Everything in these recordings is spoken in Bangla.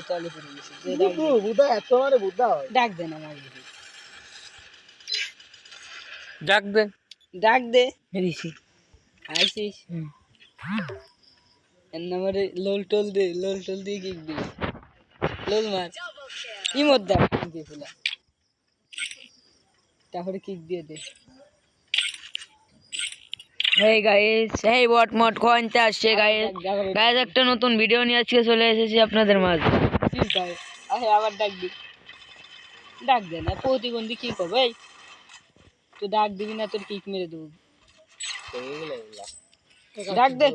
তলে পড়ে গেছে বুদা এত মানে বুদা হয় ডাক দে না মাগি ডাক দে ঋষি আইসিস এর নামে লোল টোল দিয়ে কিক দে লোল মার ইমত দা দিয়ে ফুলা তারপরে কিক দিয়ে দে Hey guys, hey what mod কোনটা আসছে গাইস একটা নতুন ভিডিও নিয়ে আজকে চলে এসেছি আপনাদের মাঝে আবার ডাক দে না প্রতিবন্ধী কি করবে তুই ডাক দিবি না তোর কিক মেরে দেবো ডাক দে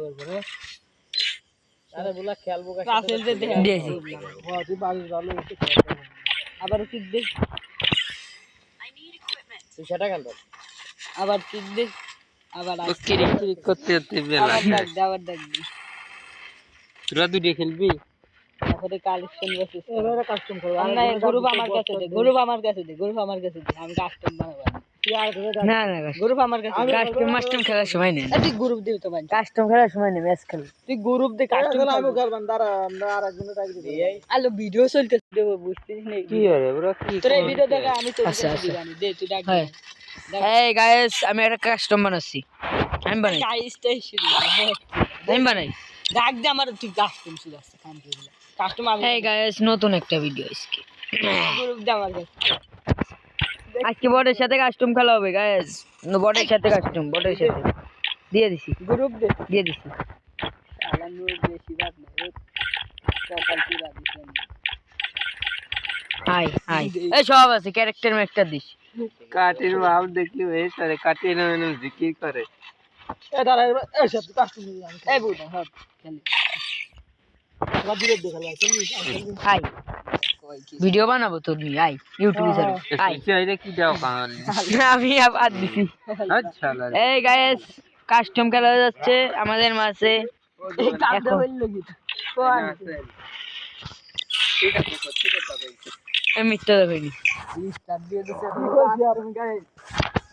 আরে বলা খেলবো রাসেল দে দিয়েছি তুই বাড়ি ভালো আবার কিক দে তুই সেটা খেলবো আবার কিক দে আবার ক্লিক করতে বেলা আবার ডাক দে তোরা দুটো খেলবি তারপরে কালেকশন বসেছে এবারে কাস্টম করব না গ্রুপ আমার কাছে দে গ্রুপ আমার কাছে দে আমি কাস্টম বানাবো না গ্রুপ আমার কাছে কাস্টম খেলার সময় নেই তুই গ্রুপ দিবি তো ভাই কাস্টম খেলার সময় নেই ম্যাচ খেল তুই গ্রুপ দে কাস্টম আমি করবাম দাঁড়া আমরা আরেকজনের টাইপ দিই আলো ভিডিও চলতেছে বুঝছিস না কি হবে ব্রো কি তোর এই ভিডিও দেখে আমি তো দে তুই ডাক দে এই গাইস আমি একটা কাস্টম বানাচ্ছি আমি বানাই গাইসটাই শুরু আমি বানাই ডাক দে আমার তুই কাস্টম শুরু আছে কাস্টম আমি এই গাইস নতুন একটা ভিডিও আজকে গ্রুপ দে আমার কাছে আজকে বটের সাথে কাস্টম খেলা হবে গাইস বটের সাথে কাস্টম বটের সাথে দিয়ে দিছি গ্রুপ দে দিয়ে দিছি আলানো বেশি রাত না সকাল পুরা দিছেন হাই এই সব আছে ক্যারেক্টার ম্যাক্টার দিস কাটির ভাব দেখলি ওই সারে কাটির নাম জিকির করে এ দাঁড়া এই সব কাস্টম নিয়ে আমি এই বুঝা সব খেলি রাদিরে দেখালা চল হাই ভিডিও বানাবো তোর নিয়ে আই ইউটিউবে ছাড়ো আই এটা কি দাও কাঙালি আমি আবার দিছি আচ্ছা এই গাইস কাস্টম খেলা যাচ্ছে আমাদের মাঝে এই কাঁদা হইল কি কোন ঠিক আছে সত্যি কথা কইছি আমি মিথ্যা দেখাইনি স্টার্ট দিয়ে দিছে কাস্টম গায়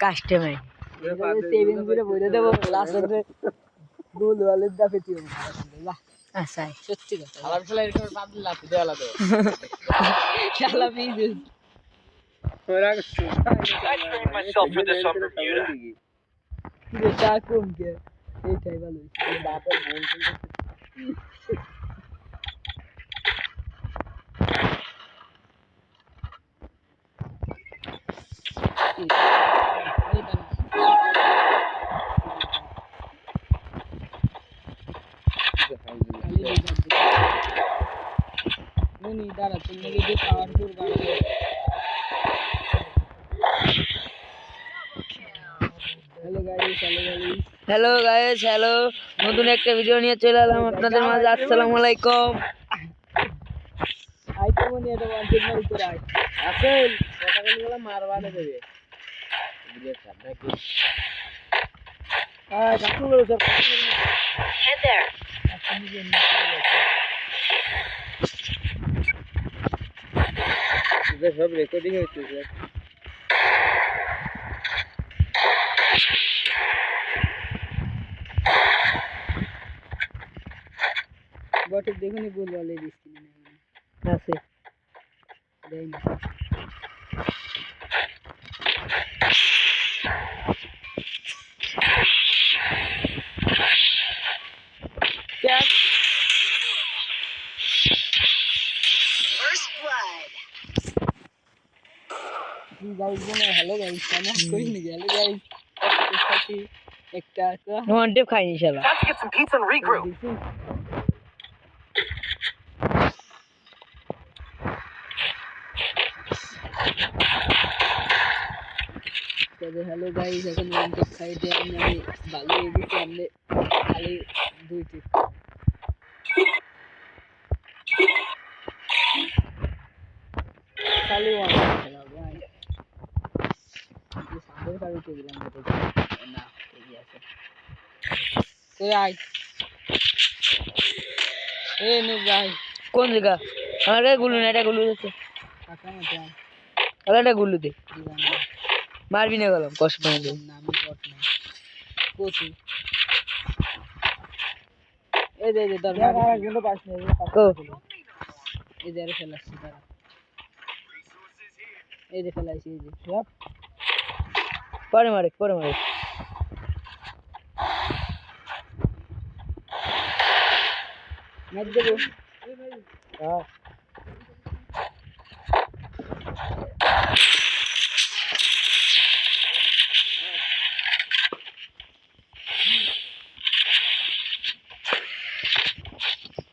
কাস্টমে 7 করে বইরে দেব লাস্টে গোল ওয়ালে দাফেতি বাহ আচ্ছা সত্যি কথা আলাপ খেলা এরকম বাদ লাফি দেওয়া তো শালা পিস ওরা myself for this on Bermuda. এটা কম কে এইটাই ভালো হইছে বাপের বোন নি দাঁড়া তুমি যদি পাওয়ারফুল বাড়াবে হ্যালো গাইস হ্যালো নতুন একটা ভিডিও নিয়ে চলে এলাম আপনাদের মাঝে আসসালামু আলাইকুম আইতো মনে এটা ওয়ান্টেড মারি করে আই আসেল কথাগুলো মারবানে দেবে ভিডিও সামনে কি ডাকুলো স্যার Hey there এটা সব রেকর্ডিং হচ্ছে স্যার বটে দেখুনি বল বলে দিছি না আছে দেই না गाइस बोले हेलो गाइस खाना कोई नहीं हेलो गाइस একটা ওয়ান টেপ খাইনি শালা Time to get some pizza and regroup. Hello guys এখন ওয়ান টেপ খাইতে আমি ভালো এদিকে আমরা খালি দুই টিপ খালি ওয়ান টেপ খেলা ভাই সামনে খালি তো দিলাম না ঠিক আছে তুই আই এ নে ভাই কোন জায়গা আরে গুলু না এটা গুলু আছে কাকা মতে আরে এটা গুলু দে দিলাম মারবি না গেলাম কষ্ট পাই দে নাম বট না কোচি এই দে দরকার আরেকজন পাস নেই কো এই যে আরে ফেলাচ্ছি তারা এই যে ফেলাইছি এই যে পরে মারে মার দেবো হ্যাঁ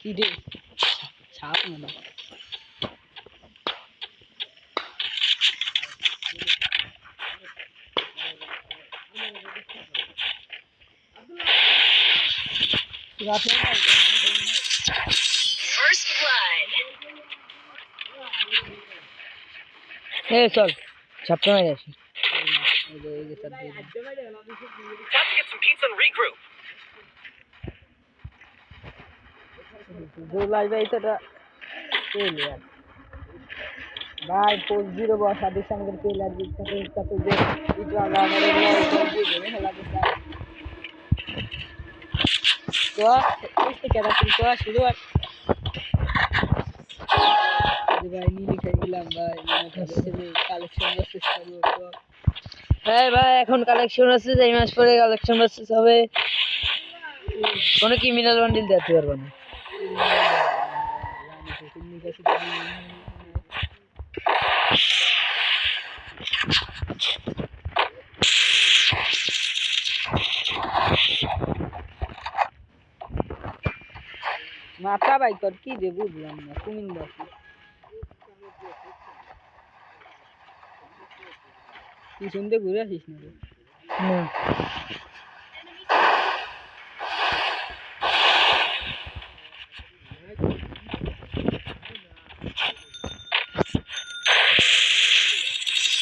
কি রে ছাপ না এ চল ছাপটা মারে আসি Time to get some pizza and regroup. July ভাই তো ভাই 4-0 বস আদি সঙ্গে প্লেয়ার জিততে তো যে ইজওয়ালা আমাদের লয় দিয়ে দেবে খেলা করতে তো este queda con toda শুরু আর ভাই নীলি খাই গেলাম ভাই মনে করে কালেকশন করতে শুরু তো হ্যাঁ ভাই এখন কালেকশন আছে এই মাস পরে কালেকশন বাসেস হবে কোনো ক্রিমিনাল বান্ডিল দিতে পারবো না মাথা ভাই তোর কি রে বুঝলাম না কুমিন বাসি পিছন দিয়ে ঘুরে আসিস না রে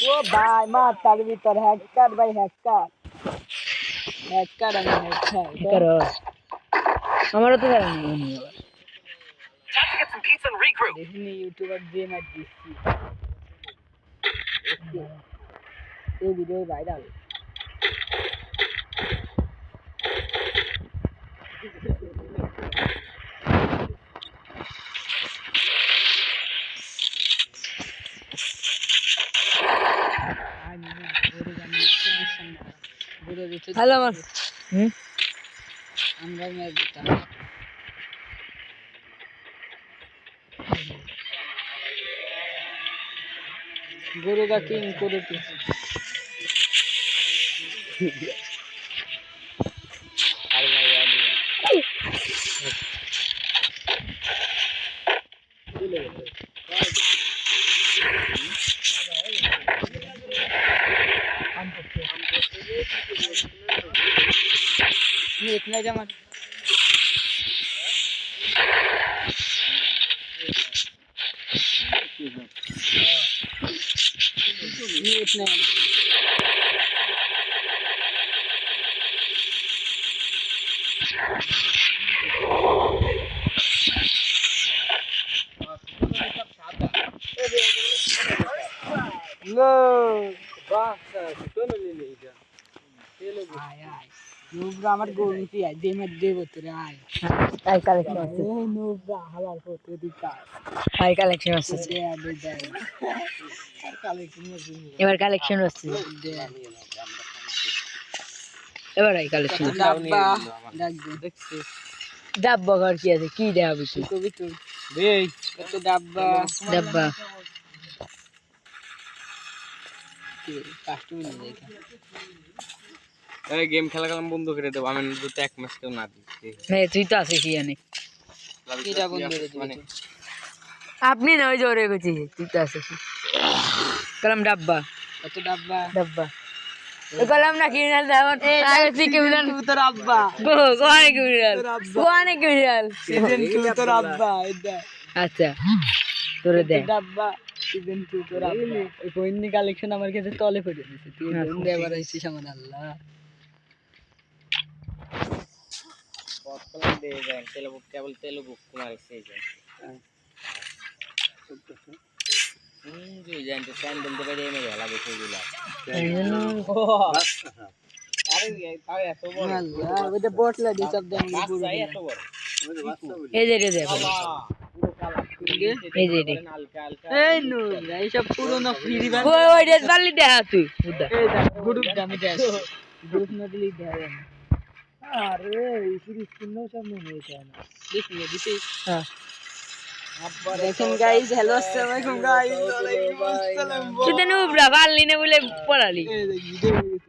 ও ভাই মাথার ভিতর হ্যাকার ভাই হ্যাকার আমি হ্যাকার আমারও তো জানি না Time to get some pizza and regroup. দেখিনি ইউটিউবার দিয়ে মার দিচ্ছি এই ভিডিও ভাইরাল হ্যালো আমার আমরা ম্যাচ দিতাম গরুগা কিং করে इतना जमा इतना लो নুবরা আমার গোলতি আই দে মত দেব তোরে আই আই কালেকশন আছে এই নুবরা হালাল করতে দিতা আই কালেকশন আছে দে দে দে কালেকশন এবার কালেকশন আছে দে এবার আই কালেকশন ডাব্বা ডাক দে দেখছিস ডাব্বা ঘর কি আছে কি দেখাবি তুই কবি তুই দেই কত ডাব্বা ডাব্বা কি কাস্টমার নিয়ে দেখা এই গেম খেলা খেলাম বন্ধ করে দেব আমি দুটো এক ম্যাচ কেউ না দিচ্ছি নে তুই তো আছিস ইয়ানে কিটা বন্ধ করে দিবি আপনি না ওই জোরে গেছি তুই তো আছিস কলম ডাব্বা কত ডাব্বা ডাব্বা কলম না কিনাল দামন আগে তুই কিনাল তোর আব্বা কোনে কিনাল সিজন 2 তোর আব্বা এটা আচ্ছা তোরে দে ডাব্বা সিজন 2 তোর আব্বা এই কোইনি কালেকশন আমার কাছে তলে পড়ে দিয়েছে তুই বন্ধ এবার আইছিস আমার আল্লাহ কতক্ষণ দিয়ে যায় তেলবুক কেবল তেলবুক তোমার এসে যায় যে জানতে স্যান্ডেল দেবে এনে ভালো দেখে দিলা আরে তাও এত বড় আল্লাহ ওটা বটলা দি সব দেন পুরো এত বড় এই যে দে পুরো কালা এই যে রে হালকা হালকা এই নোংরা এইসব পুরোনো ফ্রি বান ওই ডেট বালি দেখা তুই বুদ্ধা এই দেখ গ্রুপ দামি দেখ গ্রুপ না দিলেই দেখা যায় না আরে এই সিরিজ কিনেও সব মনে হয়েছে না দিস নে দিস হ্যাঁ দেখেন গাইস হ্যালো আসসালামু আলাইকুম গাইস ওয়ালাইকুম আসসালাম তুই তো নুবরা বালি না বলে পড়ালি এই দেখ ভিডিও